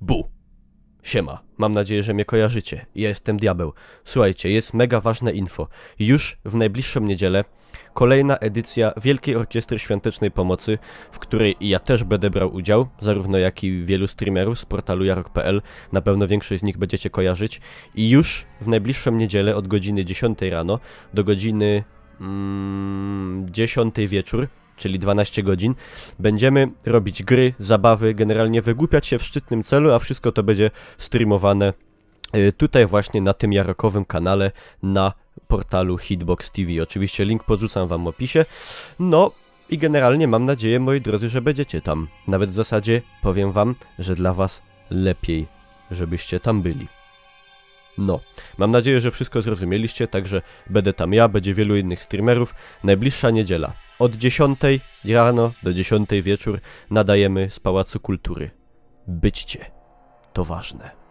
Bu! Siema, mam nadzieję, że mnie kojarzycie. Ja jestem Diabeł. Słuchajcie, jest mega ważne info. Już w najbliższą niedzielę kolejna edycja Wielkiej Orkiestry Świątecznej Pomocy, w której ja też będę brał udział, zarówno jak i wielu streamerów z portalu jarok.pl. Na pewno większość z nich będziecie kojarzyć. I już w najbliższą niedzielę od godziny 10 rano do godziny 10 wieczór, czyli 12 godzin, będziemy robić gry, zabawy, generalnie wygłupiać się w szczytnym celu, a wszystko to będzie streamowane tutaj właśnie na tym jarokowym kanale na portalu Hitbox TV. Oczywiście link podrzucam wam w opisie. No i generalnie mam nadzieję, moi drodzy, że będziecie tam. Nawet w zasadzie powiem wam, że dla was lepiej, żebyście tam byli. No, mam nadzieję, że wszystko zrozumieliście, także będę tam ja, będzie wielu innych streamerów. Najbliższa niedziela od 10 rano do 10 wieczór nadajemy z Pałacu Kultury. Byćcie, to ważne.